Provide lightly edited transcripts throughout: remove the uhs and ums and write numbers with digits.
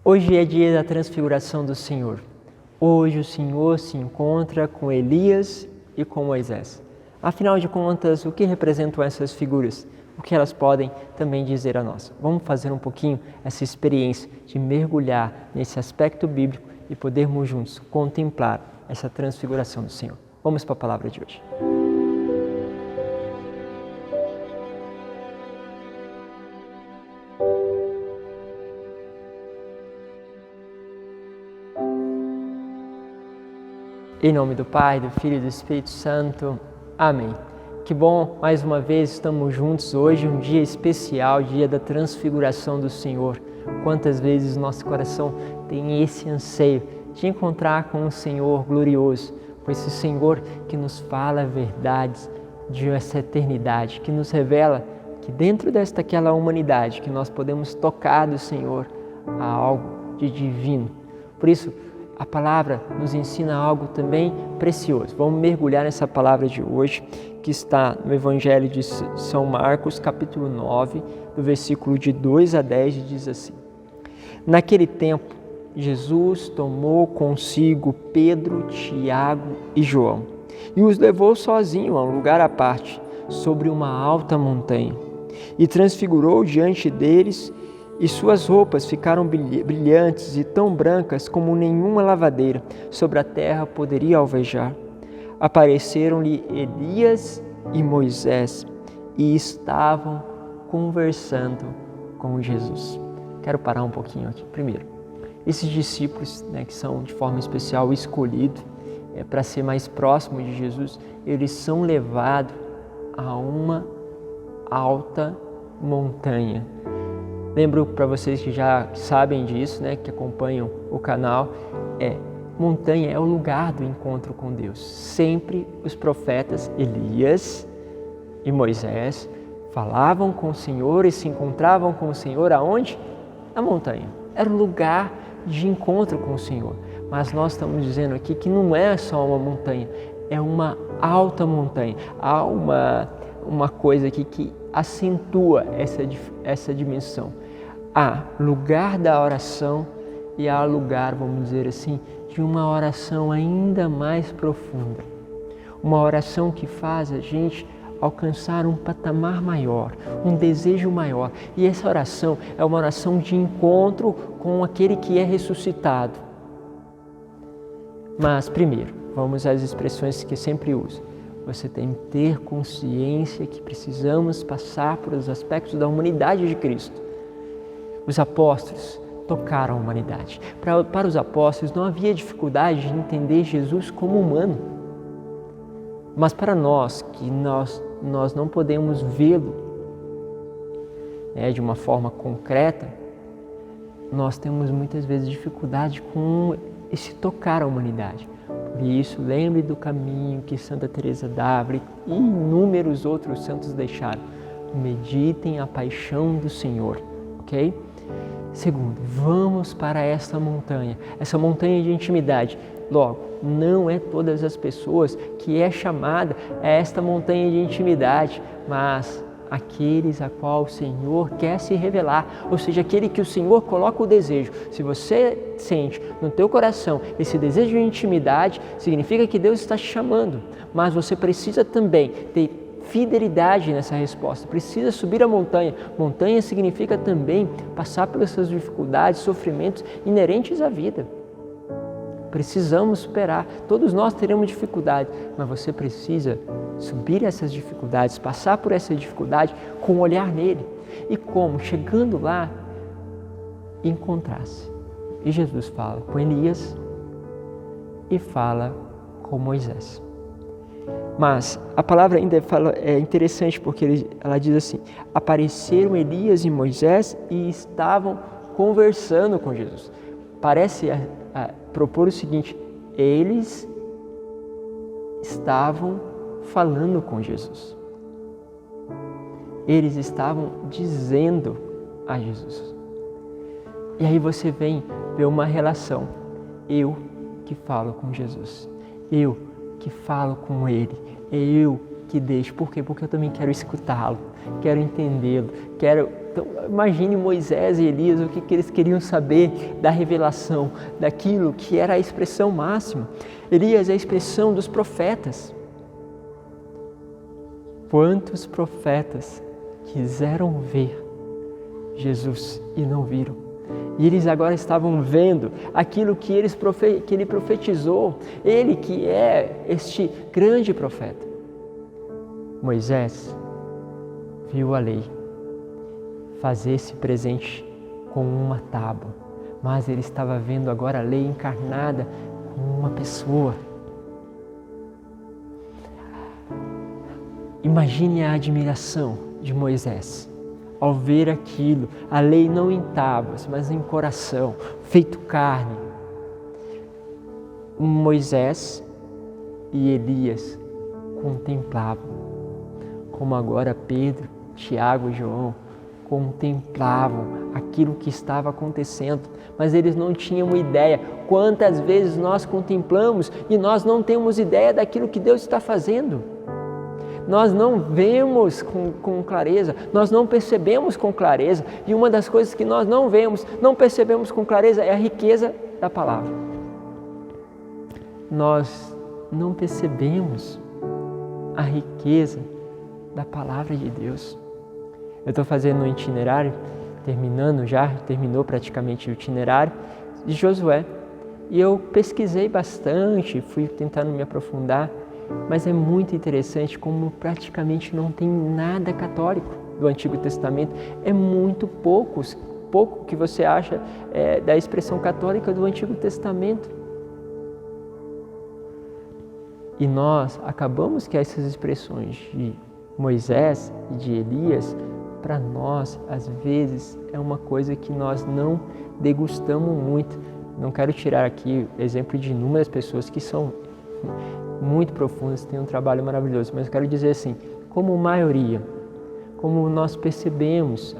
Hoje é dia da transfiguração do Senhor. Hoje o Senhor se encontra com Elias e com Moisés. Afinal de contas, o que representam essas figuras? O que elas podem também dizer a nós? Vamos fazer um pouquinho essa experiência de mergulhar nesse aspecto bíblico e podermos juntos contemplar essa transfiguração do Senhor. Vamos para a palavra de hoje. Em nome do Pai, do Filho e do Espírito Santo. Amém. Que bom, mais uma vez estamos juntos hoje, um dia especial, dia da transfiguração do Senhor. Quantas vezes nosso coração tem esse anseio de encontrar com o Senhor glorioso, com esse Senhor que nos fala verdades de essa eternidade, que nos revela que dentro daquela humanidade que nós podemos tocar do Senhor há algo de divino. Por isso, a palavra nos ensina algo também precioso. Vamos mergulhar nessa palavra de hoje, que está no Evangelho de São Marcos, capítulo 9, do versículo de 2 a 10, e diz assim: Naquele tempo, Jesus tomou consigo Pedro, Tiago e João e os levou sozinho a um lugar à parte, sobre uma alta montanha, e transfigurou diante deles, e suas roupas ficaram brilhantes e tão brancas como nenhuma lavadeira sobre a terra poderia alvejar. Apareceram-lhe Elias e Moisés e estavam conversando com Jesus. Quero parar um pouquinho aqui. Primeiro, esses discípulos, que são de forma especial escolhidos para ser mais próximos de Jesus, eles são levados a uma alta montanha. Lembro para vocês que já sabem disso, que acompanham o canal, montanha é o lugar do encontro com Deus. Sempre os profetas Elias e Moisés falavam com o Senhor e se encontravam com o Senhor aonde? Na montanha. Era o lugar de encontro com o Senhor. Mas nós estamos dizendo aqui que não é só uma montanha, é uma alta montanha. Há uma coisa aqui que acentua essa dimensão. Há lugar da oração e há lugar, vamos dizer assim, de uma oração ainda mais profunda. Uma oração que faz a gente alcançar um patamar maior, um desejo maior. E essa oração é uma oração de encontro com aquele que é ressuscitado. Mas primeiro, vamos às expressões que eu sempre uso. Você tem que ter consciência que precisamos passar por os aspectos da humanidade de Cristo. Os apóstolos tocaram a humanidade. Para os apóstolos não havia dificuldade de entender Jesus como humano. Mas para nós, que nós não podemos vê-lo de uma forma concreta, nós temos muitas vezes dificuldade com esse tocar a humanidade. Por isso, lembre do caminho que Santa Teresa d'Ávila e inúmeros outros santos deixaram. Meditem a paixão do Senhor, ok? Segundo, vamos para essa montanha de intimidade. Logo, não é todas as pessoas que é chamada a esta montanha de intimidade, mas aqueles a qual o Senhor quer se revelar, ou seja, aquele que o Senhor coloca o desejo. Se você sente no teu coração esse desejo de intimidade, significa que Deus está te chamando, mas você precisa também ter fidelidade nessa resposta, precisa subir a montanha. Montanha significa também passar pelas suas dificuldades, sofrimentos inerentes à vida. Precisamos superar, todos nós teremos dificuldade, mas você precisa subir essas dificuldades, passar por essa dificuldade com um olhar nele. E como? Chegando lá, encontrar-se. E Jesus fala com Elias e fala com Moisés. Mas a palavra ainda é interessante porque ela diz assim: apareceram Elias e Moisés e estavam conversando com Jesus. Parece propor o seguinte: eles estavam falando com Jesus. Eles estavam dizendo a Jesus. E aí você vem ver uma relação. Eu que falo com Jesus. Eu que falo com Ele. É eu que deixo. Por quê? Porque eu também quero escutá-lo, quero entendê-lo, quero Então, imagine Moisés e Elias, o que eles queriam saber da revelação, daquilo que era a expressão máxima. Elias é a expressão dos profetas. Quantos profetas quiseram ver Jesus e não viram? E eles agora estavam vendo aquilo que ele profetizou, ele que é este grande profeta. Moisés viu a lei fazer-se presente com uma tábua, mas ele estava vendo agora a lei encarnada como uma pessoa. Imagine a admiração de Moisés ao ver aquilo, a lei não em tábuas, mas em coração, feito carne. Moisés e Elias contemplavam, como agora Pedro, Tiago e João contemplavam aquilo que estava acontecendo, mas eles não tinham ideia. Quantas vezes nós contemplamos e nós não temos ideia daquilo que Deus está fazendo? Nós não vemos com clareza, nós não percebemos com clareza, e uma das coisas que nós não vemos, não percebemos com clareza é a riqueza da palavra. Nós não percebemos a riqueza da palavra de Deus. Eu estou fazendo um itinerário, terminou praticamente o itinerário de Josué, e eu pesquisei bastante, fui tentando me aprofundar, mas é muito interessante como praticamente não tem nada católico do Antigo Testamento. É muito pouco que você acha da expressão católica do Antigo Testamento. E nós acabamos que essas expressões de Moisés e de Elias, para nós, às vezes, é uma coisa que nós não degustamos muito. Não quero tirar aqui exemplo de inúmeras pessoas que são muito profundas, têm um trabalho maravilhoso, mas eu quero dizer assim, como maioria, como nós percebemos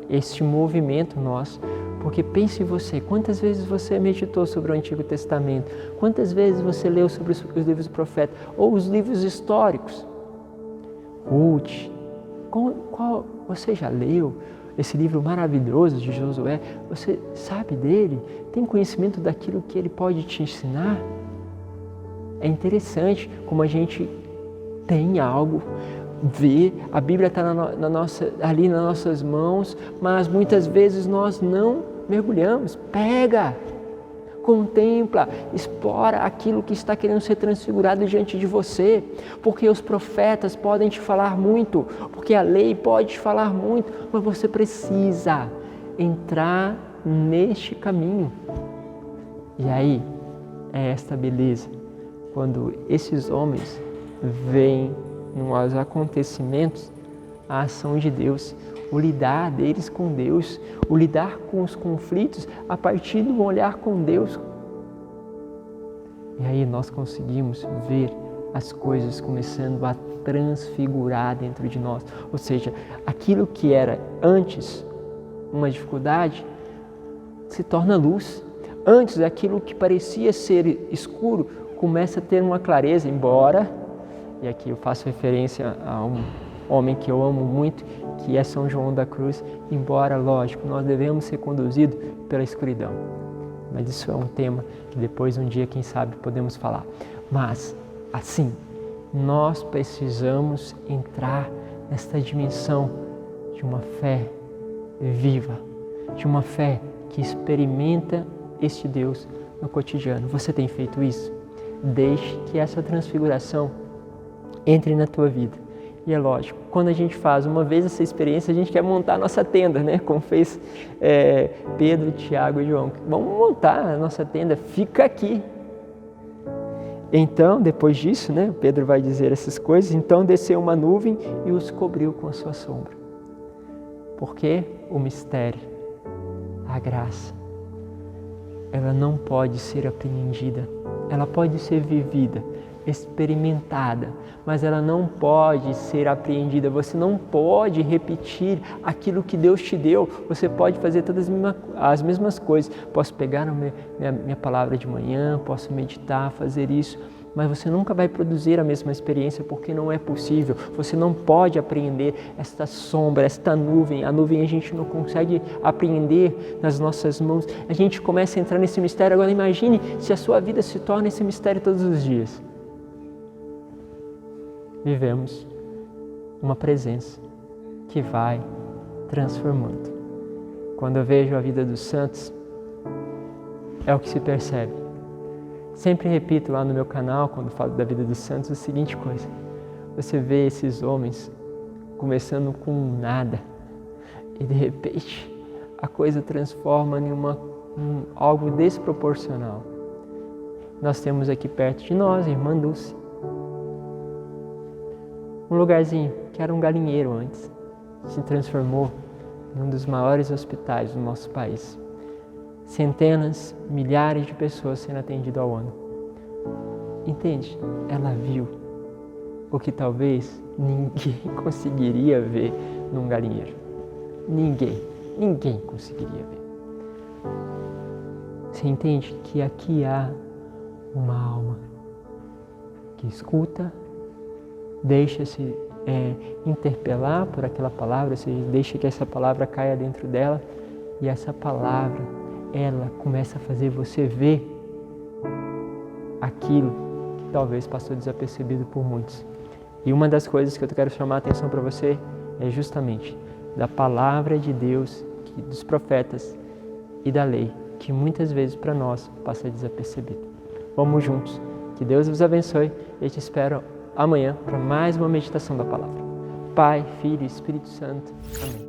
este movimento nosso, porque pense em você, quantas vezes você meditou sobre o Antigo Testamento, quantas vezes você leu sobre os livros do profeta, ou os livros históricos. Ruth, qual você já leu esse livro maravilhoso de Josué? Você sabe dele? Tem conhecimento daquilo que ele pode te ensinar? É interessante como a gente tem algo, vê, a Bíblia está ali nas nossas mãos, mas muitas vezes nós não mergulhamos. Pega, contempla, explora aquilo que está querendo ser transfigurado diante de você, porque os profetas podem te falar muito, porque a lei pode te falar muito, mas você precisa entrar neste caminho. E aí, é esta beleza. Quando esses homens veem nos acontecimentos a ação de Deus, o lidar deles com Deus, o lidar com os conflitos a partir do olhar com Deus. E aí nós conseguimos ver as coisas começando a transfigurar dentro de nós. Ou seja, aquilo que era antes uma dificuldade se torna luz. Antes, aquilo que parecia ser escuro começa a ter uma clareza, embora, e aqui eu faço referência a um homem que eu amo muito, que é São João da Cruz, embora, lógico, nós devemos ser conduzidos pela escuridão. Mas isso é um tema que depois, um dia, quem sabe, podemos falar. Mas, assim, nós precisamos entrar nesta dimensão de uma fé viva, de uma fé que experimenta este Deus no cotidiano. Você tem feito isso? Deixe que essa transfiguração entre na tua vida. E é lógico, quando a gente faz uma vez essa experiência, a gente quer montar a nossa tenda, né? Como fez Pedro, Tiago e João. Vamos montar a nossa tenda, fica aqui. Então, depois disso, né? Pedro vai dizer essas coisas. Então desceu uma nuvem e os cobriu com a sua sombra. Porque o mistério, a graça, ela não pode ser apreendida. Ela pode ser vivida, experimentada, mas ela não pode ser apreendida. Você não pode repetir aquilo que Deus te deu. Você pode fazer todas as mesmas coisas. Posso pegar minha palavra de manhã, posso meditar, fazer isso, mas você nunca vai produzir a mesma experiência porque não é possível. Você não pode apreender esta sombra, esta nuvem. A nuvem a gente não consegue apreender nas nossas mãos. A gente começa a entrar nesse mistério. Agora imagine se a sua vida se torna esse mistério todos os dias. Vivemos uma presença que vai transformando. Quando eu vejo a vida dos santos, é o que se percebe. Sempre repito lá no meu canal, quando falo da vida dos santos, a seguinte coisa. Você vê esses homens começando com nada e de repente a coisa transforma em algo desproporcional. Nós temos aqui perto de nós a irmã Dulce. Um lugarzinho que era um galinheiro antes, se transformou em um dos maiores hospitais do nosso país. Centenas, milhares de pessoas sendo atendidas ao ano. Entende? Ela viu o que talvez ninguém conseguiria ver num galinheiro. Ninguém conseguiria ver. Você entende que aqui há uma alma que escuta, deixa-se interpelar por aquela palavra, ou seja, deixa que essa palavra caia dentro dela e essa palavra, ela começa a fazer você ver aquilo que talvez passou desapercebido por muitos. E uma das coisas que eu quero chamar a atenção para você é justamente da palavra de Deus, dos profetas e da lei, que muitas vezes para nós passa desapercebido. Vamos juntos. Que Deus vos abençoe e eu te espero amanhã para mais uma meditação da palavra. Pai, Filho e Espírito Santo. Amém.